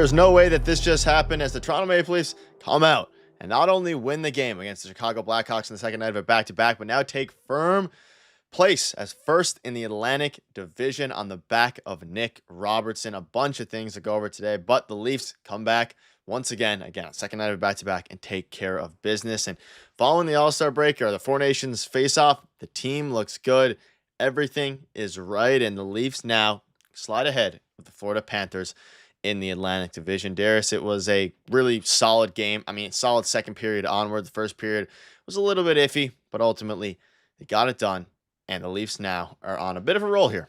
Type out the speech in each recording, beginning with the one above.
There's no way that this just happened as the Toronto Maple Leafs come out and not only win the game against the Chicago Blackhawks in the second night of a back-to-back, but now take firm place as first in the Atlantic Division on the back of Nick Robertson. A bunch of things to go over today, but the Leafs come back once again, second night of a back-to-back, and take care of business. And following the All-Star break or the Four Nations face-off, the team looks good. Everything is right, and the Leafs now slide ahead with the Florida Panthers in the Atlantic Division. Darius, it was a really solid game. I mean, solid second period onward. The first period was a little bit iffy, but ultimately they got it done, and the Leafs now are on a bit of a roll here.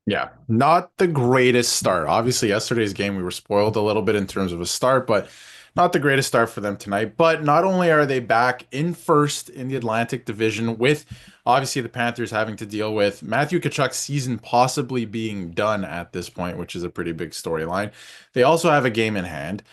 Yeah, not the greatest start. Obviously, yesterday's game, we were spoiled a little bit in terms of a start, but not the greatest start for them tonight. But not only are they back in first in the Atlantic Division, with obviously the Panthers having to deal with Matthew Tkachuk's season possibly being done at this point, which is a pretty big storyline. They also have a game in hand.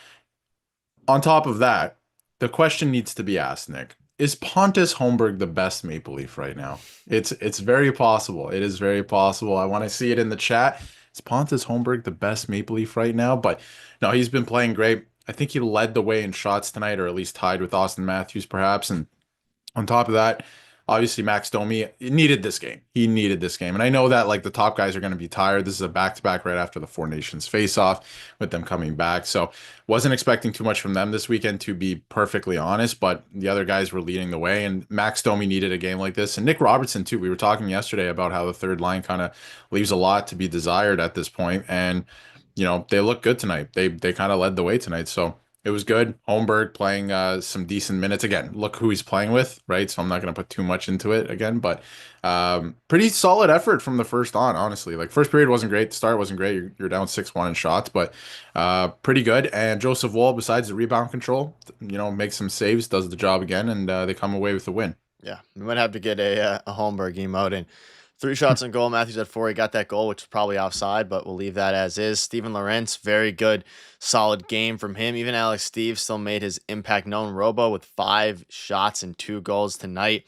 On top of that, the question needs to be asked, Nick. Is Pontus Homberg the best Maple Leaf right now? It's very possible. It is very possible. I want to see it in the chat. Is Pontus Homberg the best Maple Leaf right now? But no, he's been playing great. I think he led the way in shots tonight, or at least tied with Austin Matthews, perhaps. And on top of that, obviously Max Domi needed this game. He needed this game. And I know that like the top guys are going to be tired. This is a back-to-back right after the Four Nations face-off with them coming back. So wasn't expecting too much from them this weekend, to be perfectly honest, but the other guys were leading the way, and Max Domi needed a game like this. And Nick Robertson too. We were talking yesterday about how the third line kind of leaves a lot to be desired at this point. And you know, they look good tonight. They kind of led the way tonight. So it was good. Homberg playing some decent minutes. Again, look who he's playing with, right? So I'm not going to put too much into it again, but pretty solid effort from the first on, honestly. Like first period wasn't great. The start wasn't great. You're down 6-1 in shots, but pretty good. And Joseph Woll, besides the rebound control, you know, makes some saves, does the job again, and they come away with the win. Yeah, we might have to get a Homberg emote in. 3 shots on goal. Matthews had 4. He got that goal, which is probably offside, but we'll leave that as is. Steven Lorentz, very good, solid game from him. Even Alex Steve still made his impact known. Robo with 5 shots and 2 goals tonight.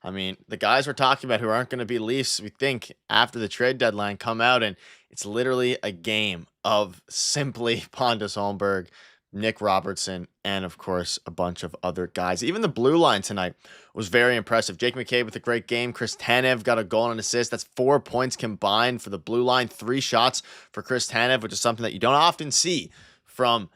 I mean, the guys we're talking about who aren't going to be Leafs, we think, after the trade deadline come out, and it's literally a game of simply Pontus Holmberg, Nick Robertson, and of course a bunch of other guys. Even the blue line tonight was very impressive. Jake McCabe with a great game. Chris Tanev got a goal and an assist. That's 4 points combined for the blue line. 3 shots for Chris Tanev, which is something that you don't often see from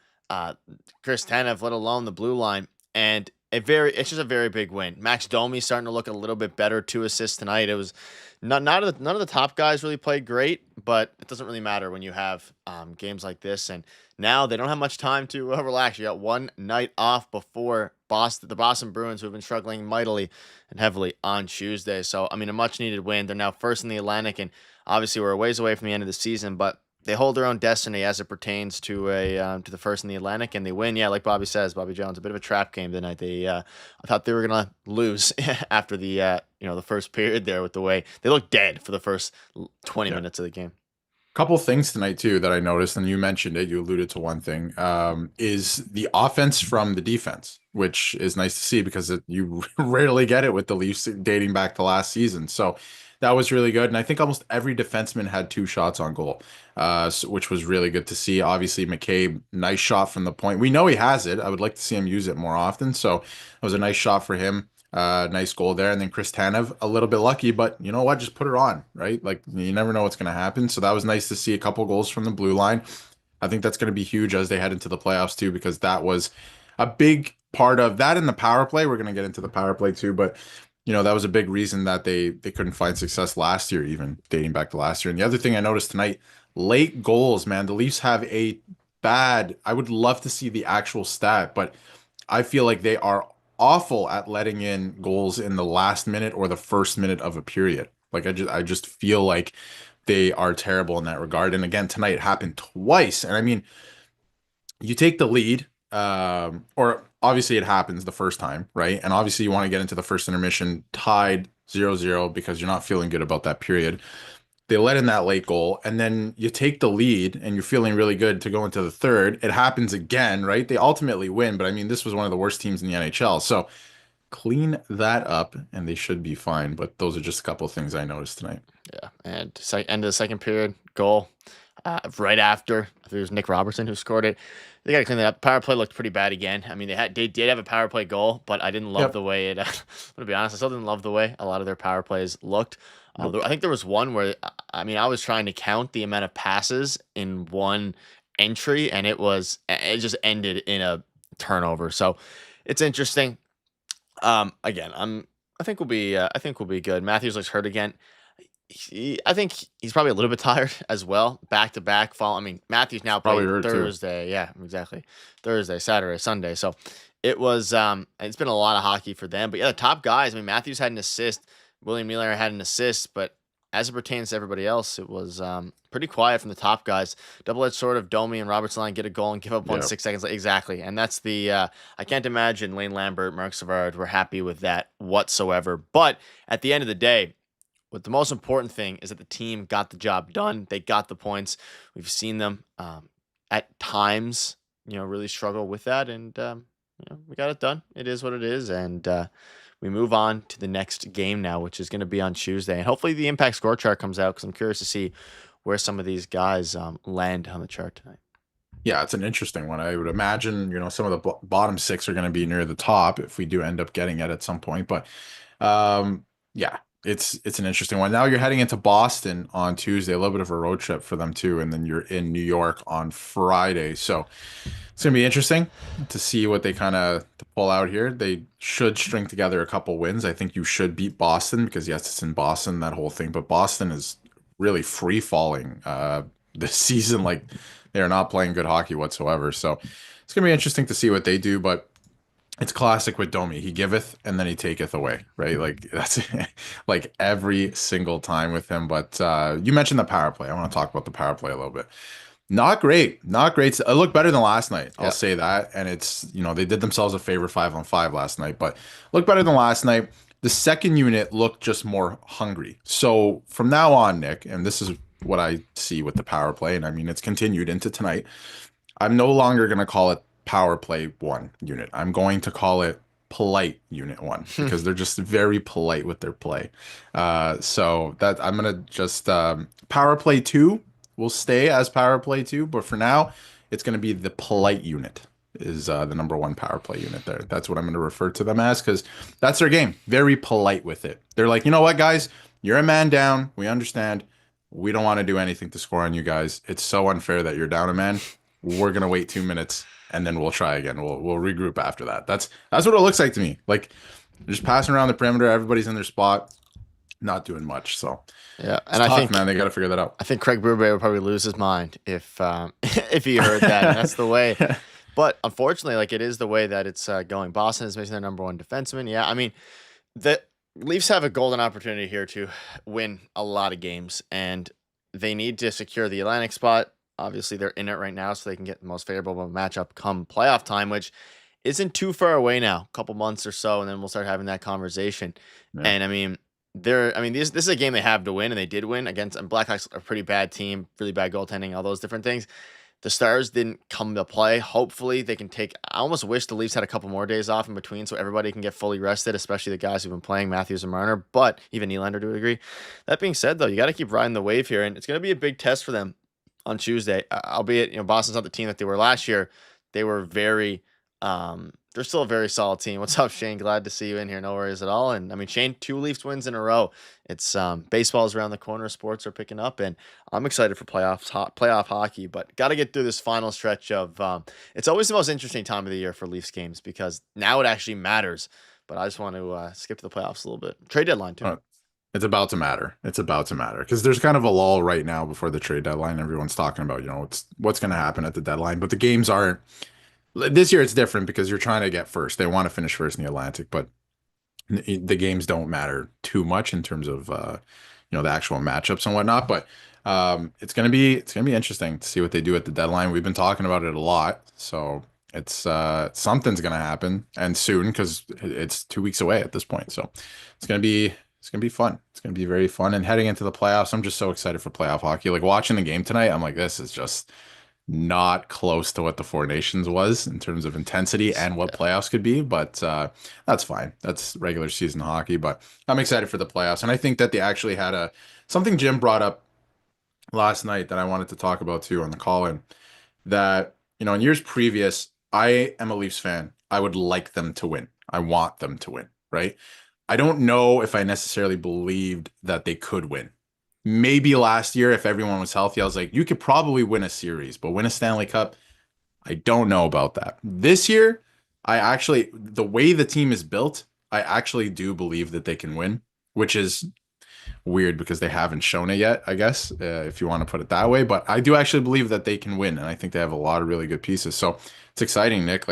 Chris Tanev, let alone the blue line. And it's just a very big win. Max Domi starting to look a little bit better. 2 assists tonight. It was none of the top guys really played great, but it doesn't really matter when you have games like this. And now they don't have much time to relax. You got one night off before the Boston Bruins, who have been struggling mightily and heavily on Tuesday. So I mean, a much needed win. They're now first in the Atlantic, and obviously we're a ways away from the end of the season, but they hold their own destiny as it pertains to the first in the Atlantic, and they win. Yeah, like Bobby says, Bobby Jones, a bit of a trap game tonight. I thought they were gonna lose after the the first period there, with the way they looked dead for the first 20 minutes of the game. Couple things tonight too that I noticed, and you mentioned it, you alluded to one thing, is the offense from the defense, which is nice to see because you rarely get it with the Leafs dating back to last season. So that was really good. And I think almost every defenseman had 2 shots on goal, which was really good to see. Obviously, McCabe, nice shot from the point. We know he has it. I would like to see him use it more often. So it was a nice shot for him. Nice goal there. And then Chris Tanev, a little bit lucky, but you know what? Just put it on, right? Like you never know what's going to happen. So that was nice to see a couple goals from the blue line. I think that's going to be huge as they head into the playoffs too, because that was a big part of that in the power play. We're going to get into the power play too, but you know, that was a big reason that they couldn't find success last year, even dating back to last year. And the other thing I noticed tonight, late goals, man. The Leafs have a bad, I would love to see the actual stat, but I feel like they are awful at letting in goals in the last minute or the first minute of a period. Like I just feel like they are terrible in that regard. And again, tonight it happened twice. And I mean, you take the lead, or obviously it happens the first time, right? And obviously you want to get into the first intermission tied 0-0 because you're not feeling good about that period. They let in that late goal, and then you take the lead and you're feeling really good to go into the third. It happens again, right? They ultimately win, but I mean, this was one of the worst teams in the NHL. So clean that up and they should be fine. But those are just a couple of things I noticed tonight. Yeah, and end of the second period, goal. right after. I think it was Nick Robertson who scored it. They got to clean that up. Power play looked pretty bad again. I mean, they did have a power play goal, but I didn't love Yep. the way it. To be honest, I still didn't love the way a lot of their power plays looked. Nope. I think there was one where I mean I was trying to count the amount of passes in one entry, and it just ended in a turnover. So it's interesting. Again, I think we'll be good. Matthews looks hurt again. I think he's probably a little bit tired as well. Back to back fall. I mean, Matthews now Probably played hurt too. Thursday. Yeah, exactly. Thursday, Saturday, Sunday. So it's been a lot of hockey for them. But yeah, the top guys, I mean, Matthews had an assist. William Miller had an assist, but as it pertains to everybody else, it was pretty quiet from the top guys. Double-edged sword of Domi and Robertson line get a goal and give up one Yeah. 6 seconds. Exactly. And that's I can't imagine Lane Lambert, Mark Savard were happy with that whatsoever. But at the end of the day, what the most important thing is that the team got the job done. They got the points. We've seen them at times, really struggle with that, and we got it done. It is what it is, and we move on to the next game now, which is going to be on Tuesday, and hopefully the impact score chart comes out because I'm curious to see where some of these guys land on the chart tonight. Yeah, it's an interesting one. I would imagine, some of the bottom six are going to be near the top if we do end up getting it at some point. But yeah, it's an interesting one. Now you're heading into Boston on Tuesday, a little bit of a road trip for them too, and then you're in New York on Friday. So it's gonna be interesting to see what they kind of pull out here. They should string together a couple wins. I think you should beat Boston because yes, it's in Boston, that whole thing. But Boston is really free falling this season. Like they are not playing good hockey whatsoever. So it's gonna be interesting to see what they do. But it's classic with Domi. He giveth and then he taketh away, right? Like that's like every single time with him. But you mentioned the power play. I want to talk about the power play a little bit. Not great. Not great. It looked better than last night. I'll Yeah. say that. And it's, they did themselves a favor 5-on-5 last night, but looked better than last night. The second unit looked just more hungry. So from now on, Nick, and this is what I see with the power play, and I mean, it's continued into tonight. I'm no longer going to call it power play one unit. I'm going to call it polite unit one because they're just very polite with their play. So that I'm going to just power play two will stay as power play two, but for now, it's going to be the polite unit is the number one power play unit there. That's what I'm going to refer to them as because that's their game. Very polite with it. They're like, you know what, guys, you're a man down. We understand. We don't want to do anything to score on you guys. It's so unfair that you're down a man. We're gonna wait 2 minutes and then we'll try again. We'll regroup after that. That's what it looks like to me. Like just passing around the perimeter, everybody's in their spot, not doing much. So Yeah, it's and I tough, think man. They got to figure that out. I think Craig Berube would probably lose his mind if if he heard that. And that's the way. But unfortunately, like it is the way that it's going. Boston is missing their number one defenseman. Yeah, I mean, the Leafs have a golden opportunity here to win a lot of games, and they need to secure the Atlantic spot. Obviously, they're in it right now, so they can get the most favorable matchup come playoff time, which isn't too far away now, a couple months or so, and then we'll start having that conversation. Yeah. And I mean, this is a game they have to win, and they did win against. And Blackhawks are a pretty bad team, really bad goaltending, all those different things. The Stars didn't come to play. Hopefully, they can take. I almost wish the Leafs had a couple more days off in between, so everybody can get fully rested, especially the guys who've been playing, Matthews and Marner. But even Nylander to a degree. That being said, though, you got to keep riding the wave here, and it's going to be a big test for them on Tuesday. Albeit, Boston's not the team that they were last year. They were they're still a very solid team. What's up, Shane? Glad to see you in here. No worries at all. And I mean, Shane, 2 Leafs wins in a row. It's baseball's around the corner. Sports are picking up, and I'm excited for playoff hockey. But got to get through this final stretch of. It's always the most interesting time of the year for Leafs games because now it actually matters. But I just want to skip to the playoffs a little bit. Trade deadline too. It's about to matter. It's about to matter because there's kind of a lull right now before the trade deadline. Everyone's talking about, what's going to happen at the deadline, but the games aren't. This year it's different because you're trying to get first. They want to finish first in the Atlantic, but the games don't matter too much in terms of the actual matchups and whatnot. But it's gonna be interesting to see what they do at the deadline. We've been talking about it a lot, so it's something's gonna happen and soon because it's 2 weeks away at this point. So it's gonna be fun. It's gonna be very fun. And heading into the playoffs, I'm just so excited for playoff hockey. Like watching the game tonight, I'm like, this is just not close to what the Four Nations was in terms of intensity and what playoffs could be, but that's fine. That's regular season hockey, but I'm excited for the playoffs. And I think that they actually had something Jim brought up last night that I wanted to talk about too on the call in that, in years previous, I am a Leafs fan. I would like them to win. I want them to win, right? I don't know if I necessarily believed that they could win. Maybe last year, if everyone was healthy, I was like, you could probably win a series, but win a Stanley Cup, I don't know about that. This year, the way the team is built, I actually do believe that they can win, which is weird because they haven't shown it yet, I guess, if you want to put it that way. But I do actually believe that they can win, and I think they have a lot of really good pieces. So it's exciting, Nick.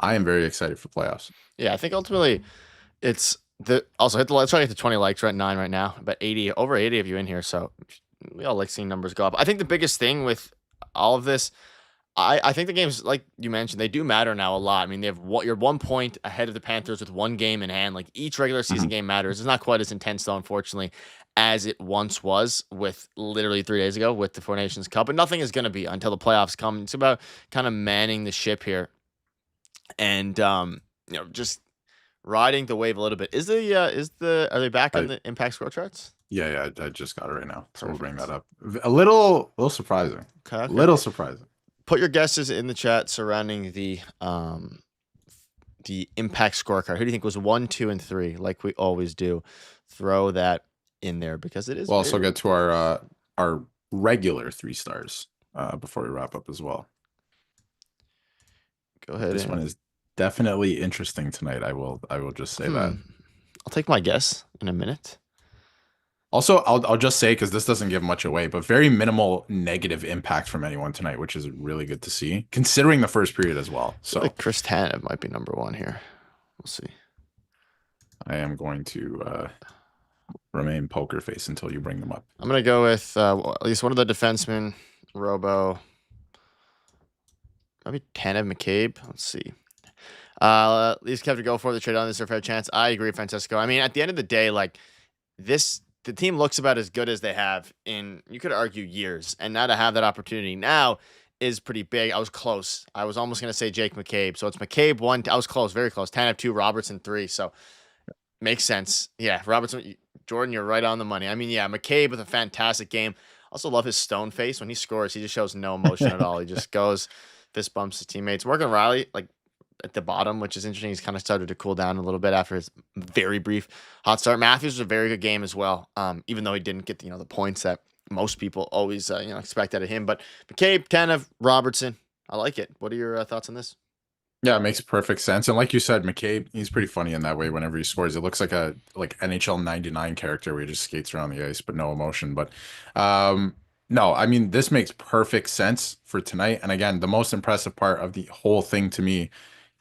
I am very excited for playoffs. Yeah, I think ultimately it's the also hit the let's try to get to 20 likes. We're at 9 right now, but 80 over 80 of you in here. So we all like seeing numbers go up. I think the biggest thing with all of this, I think the games, like you mentioned, they do matter now a lot. I mean, you're 1 point ahead of the Panthers with one game in hand. Like each regular season Mhm. game matters. It's not quite as intense though, unfortunately, as it once was with literally 3 days ago with the Four Nations Cup. But nothing is going to be until the playoffs come. It's about kind of manning the ship here and just riding the wave a little bit. Are they back on I the impact score charts? yeah, I just got it right now, so we'll bring Perfect. that up. A little surprising, Okay, okay. little surprising. Put your guesses in the chat surrounding the impact scorecard. Who do you think was 1, 2, and 3? Like we always do, throw that in there because it is We'll also very get to our regular 3 stars before we wrap up as well. go ahead This one and is definitely interesting tonight. I will just say that. I'll take my guess in a minute. Also, I'll just say because this doesn't give much away, but very minimal negative impact from anyone tonight, which is really good to see, considering the first period as well. I feel So like Chris Tanev might be number 1 here. We'll see. I am going to remain poker face until you bring them up. I'm gonna go with at least one of the defensemen, Robo, maybe Tanev McCabe. Let's see. Leafs have to go for the trade on this. Or fair chance. I agree, Francesco. I mean, at the end of the day, like the team looks about as good as they have in, you could argue, years. And now to have that opportunity now is pretty big. I was close. I was almost going to say Jake McCabe. So it's McCabe 1. I was close, very close. Tanev 2, Robertson 3. So makes sense. Yeah, Robertson, Jordan, you're right on the money. I mean, yeah, McCabe with a fantastic game. Also love his stone face. When he scores, he just shows no emotion at all. He just goes, fist bumps his teammates. Morgan Riley, like, at the bottom, which is interesting. He's kind of started to cool down a little bit after his very brief hot start. Matthews was a very good game as well, even though he didn't get the points that most people always expect out of him. But McCabe, Tanev, Robertson, I like it. What are your thoughts on this? Yeah, it makes perfect sense. And like you said, McCabe, he's pretty funny in that way whenever he scores. It looks like a NHL 99 character where he just skates around the ice but no emotion. But no, I mean this makes perfect sense for tonight. And again, the most impressive part of the whole thing to me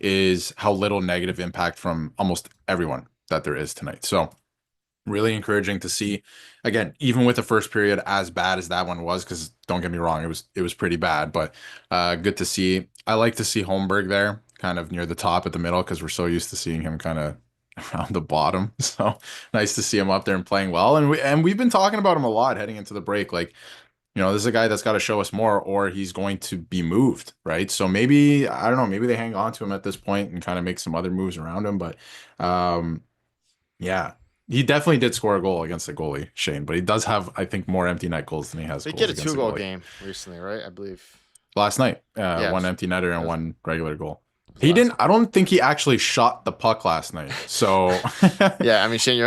is how little negative impact from almost everyone that there is tonight. So really encouraging to see. Again, even with the first period, as bad as that one was, because don't get me wrong, it was pretty bad, but good to see. I like to see Homberg there, kind of near the top at the middle, because we're so used to seeing him kind of around the bottom. So nice to see him up there and playing well. And we've been talking about him a lot heading into the break. Like, this is a guy that's got to show us more, or he's going to be moved, right? So maybe, I don't know, maybe they hang on to him at this point and kind of make some other moves around him. But yeah, he definitely did score a goal against the goalie, Shane, but he does have, I think, more empty net goals than he has He goals get a against the two-goal goalie. game recently, right? I believe. Last night, Yeah, one empty netter it and was, one regular goal. it was He last didn't, night. I don't think he actually shot the puck last night. So, Yeah, I mean, Shane,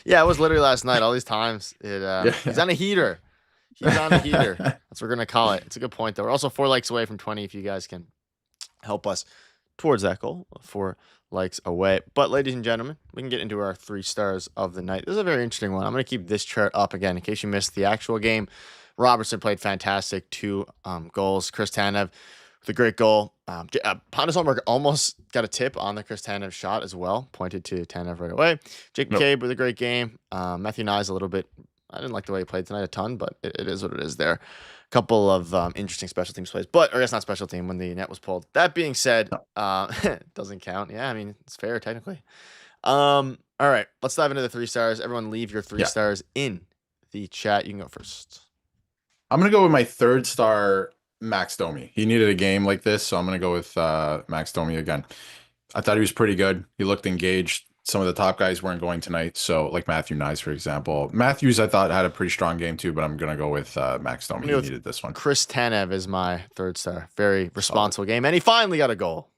yeah, it was literally last night. All these times, he's yeah. on a heater. He's on a heater. That's what we're gonna call it. It's a good point, though. We're also 4 likes away from 20. If you guys can help us towards that goal, 4 likes away. But ladies and gentlemen, we can get into our 3 stars of the night. This is a very interesting one. I'm gonna keep this chart up again in case you missed the actual game. Robertson played fantastic, 2 goals. Chris Tanev with a great goal. Pontus Homberg almost got a tip on the Chris Tanev shot as well, pointed to Tanev right away. Jake Nope. McCabe with a great game. Matthew Nyes a little bit. I didn't like the way he played tonight a ton, but it is what it is there. A couple of interesting special teams plays, but or I guess not special team when the net was pulled. That being said, No. doesn't count. Yeah, I mean it's fair technically. All right, let's dive into the 3 stars. Everyone, leave your three Yeah. stars in the chat. You can go first. I'm gonna go with my third star, Max Domi. He needed a game like this, so I'm gonna go with Max Domi again. I thought he was pretty good. He looked engaged. some of the top guys weren't going tonight. So like Matthew Nyes, for example. Matthews, I thought had a pretty strong game too, but I'm gonna go with Max I'm Domi. gonna go He with needed this one. Chris Tanev as my third star. Very Solid. responsible game, and he finally got a goal.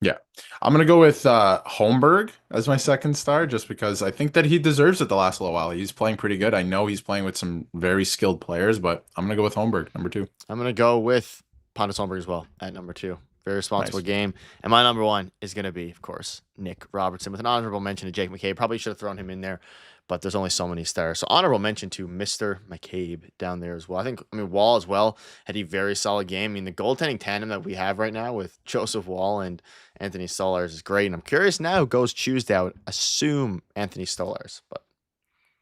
Yeah. I'm gonna go with Homberg as my second star, just because I think that he deserves it the last little while. He's playing pretty good. I know he's playing with some very skilled players, but I'm gonna go with Homberg, number 2. I'm gonna go with Pontus Holmberg as well at number 2. Very responsible Nice. game. And my number 1 is gonna be, of course, Nick Robertson, with an honorable mention to Jake McCabe. Probably should have thrown him in there, but there's only so many stars. So honorable mention to Mr. McCabe down there as well. I mean, Wall as well had a very solid game. I mean, the goaltending tandem that we have right now with Joseph Wall and Anthony Stolarz is great. And I'm curious now who goes Tuesday. I would assume Anthony Stolarz, but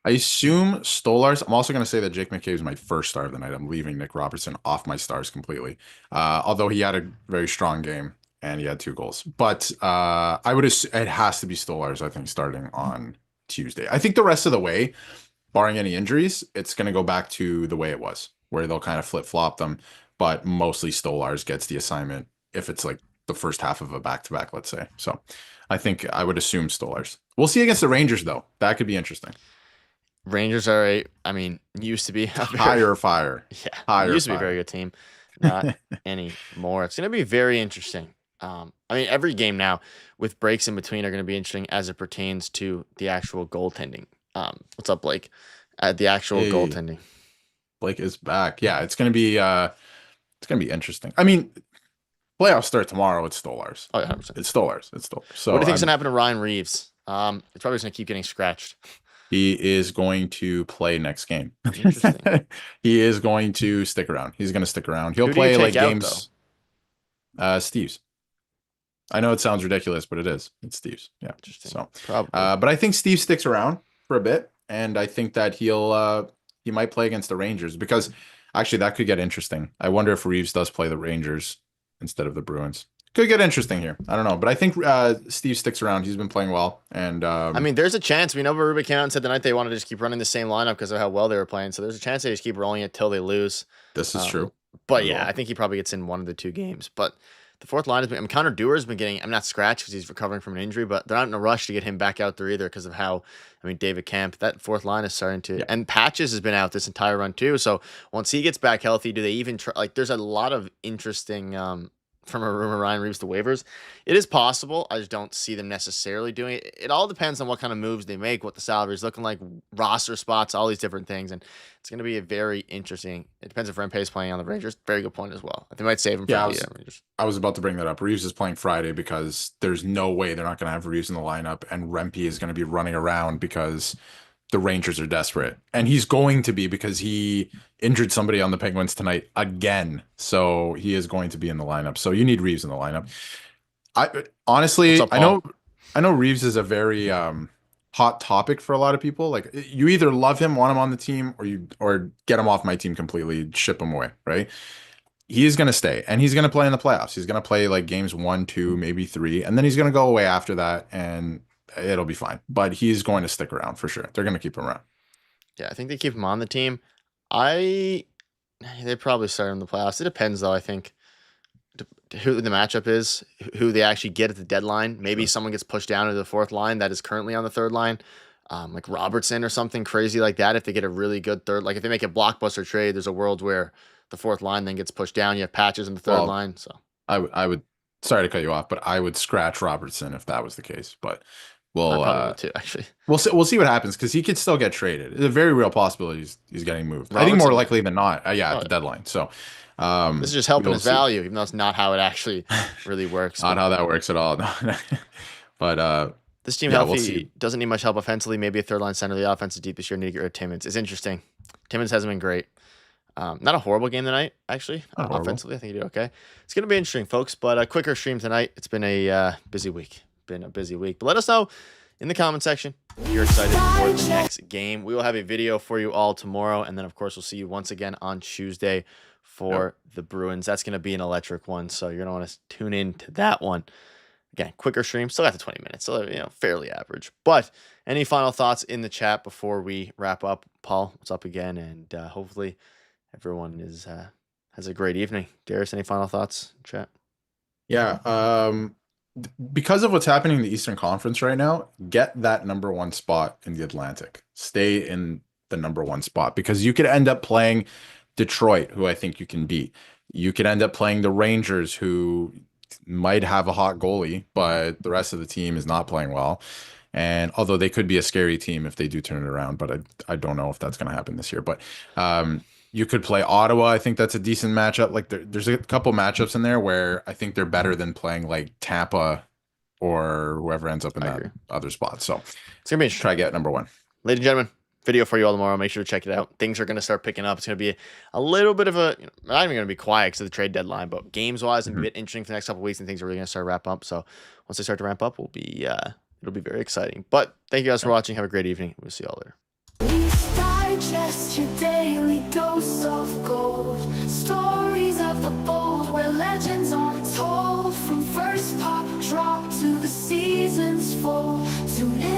I assume Stolarz. I'm also going to say that Jake McCabe is my first star of the night. I'm leaving Nick Robertson off my stars completely. Although he had a very strong game and he had 2 goals. But I would assume it has to be Stolarz, I think, starting on Tuesday. I think the rest of the way, barring any injuries, it's going to go back to the way it was, where they'll kind of flip-flop them. But mostly Stolarz gets the assignment if it's like the first half of a back-to-back, let's say. So I think I would assume Stolarz. We'll see against the Rangers, though. That could be interesting. Rangers are used to be Higher fire. Yeah, Higher used to be a fire. very good team. Not anymore. It's going to be very interesting. I mean, every game now with breaks in between are going to be interesting as it pertains to the actual goaltending. What's up, Blake? The actual Hey, goaltending. Blake is back. Yeah, it's gonna be interesting. I mean, playoffs start tomorrow. It's Stolarz. Oh, yeah, 100%. It's Stolarz. It's Stolarz. So What do you think's going to happen to Ryan Reaves? It's probably just going to keep getting scratched. he is going to play next game. Interesting. He is going to stick around. He's going to stick around. He'll Who do you play like take out, games. Steve's. I know it sounds ridiculous, but it is. It's Steve's. Yeah. Interesting. So, Probably. but I think Steve sticks around for a bit, and I think that he might play against the Rangers, because actually that could get interesting. I wonder if Reaves does play the Rangers instead of the Bruins. Could get interesting here. I don't know, but I think Steve sticks around. He's been playing well, and I mean, there's a chance. We know Berube came out and said tonight they wanted to just keep running the same lineup because of how well they were playing. So there's a chance they just keep rolling it till they lose. this is true. But as yeah, well. I think he probably gets in one of the 2 games. But the fourth line has been. I mean, Connor Dewar's been getting. I'm not scratched because he's recovering from an injury, but they're not in a rush to get him back out there either because of how. I mean, David Camp. That fourth line is starting to. Yeah. And Patches has been out this entire run too. So once he gets back healthy, do they even try? Like, there's a lot of interesting. From a rumor Ryan Reaves to waivers. It is possible. I just don't see them necessarily doing it. It all depends on what kind of moves they make, what the salary is looking like, roster spots, all these different things. And it's going to be a very interesting. It depends if Rempe's playing on the Rangers. Very good point as well. They might save him for Yeah, the Rangers. I was about to bring that up. Reaves is playing Friday because there's no way they're not going to have Reaves in the lineup, and Rempe is going to be running around because the Rangers are desperate. And he's going to be, because he injured somebody on the Penguins tonight again. So he is going to be in the lineup. So you need Reaves in the lineup. I honestly, What's up, I know Reaves is a very hot topic for a lot of people. Like, you either love him, want him on the team, or get him off my team completely, ship him away, right? He is going to stay, and he's going to play in the playoffs. He's going to play like games 1, 2, maybe 3, and then he's going to go away after that, and it'll be fine. But he's going to stick around for sure. They're going to keep him around. Yeah, I think they keep him on the team. They probably start him in the playoffs. It depends, though. I think who the matchup is, who they actually get at the deadline. Maybe someone gets pushed down to the fourth line that is currently on the third line, like Robertson or something crazy like that. If they get a really good third, like if they make a blockbuster trade, there's a world where the fourth line then gets pushed down. You have Patches in the third line. So I would. Sorry to cut you off, but I would scratch Robertson if that was the case. But probably too, actually. We'll see what happens, because he could still get traded. It's a very real possibility he's getting moved. I think Robertson? more likely than not. At the deadline. So This is just helping his value, even though it's not how it actually really works. Not how that works at all. But this team healthy doesn't need much help offensively. Maybe a third line center. The offense is deep this year. Need to get rid of Timmins. It's interesting. Timmins hasn't been great. Not a horrible game tonight, actually. Offensively, I think he did okay. It's going to be interesting, folks. But a quicker stream tonight. It's been a busy week. But let us know in the comment section if you're excited for the next game. We will have a video for you all tomorrow. And then, of course, we'll see you once again on Tuesday for the Bruins. That's going to be an electric one. So you're going to want to tune in to that one. Again, quicker stream. Still got the 20 minutes. So, fairly average. But any final thoughts in the chat before we wrap up? Paul, what's up again? And hopefully everyone has a great evening. Darius, any final thoughts in chat? Yeah. because of what's happening in the Eastern Conference right now, get that number one spot in the Atlantic. Stay in the number one spot because you could end up playing Detroit, who I think you can beat. You could end up playing the Rangers, who might have a hot goalie, but the rest of the team is not playing well. And although they could be a scary team if they do turn it around, but I don't know if that's going to happen this year. But you could play Ottawa. I think that's a decent matchup. Like there's a couple matchups in there where I think they're better than playing like Tampa or whoever ends up in that other spot. So It's going to be interesting. try get number one. Ladies and gentlemen, video for you all tomorrow. Make sure to check it out. Things are going to start picking up. It's going to be a little bit of a, not even going to be quiet because of the trade deadline, but games-wise, it's a bit interesting for the next couple of weeks, and things are really going to start to wrap up. So once they start to ramp up, it'll be very exciting. But thank you guys for watching. Have a great evening. We'll see you all later. Digest your daily dose of gold. Stories of the bold where legends untold. From first puck drop to the season's fall. Tune in.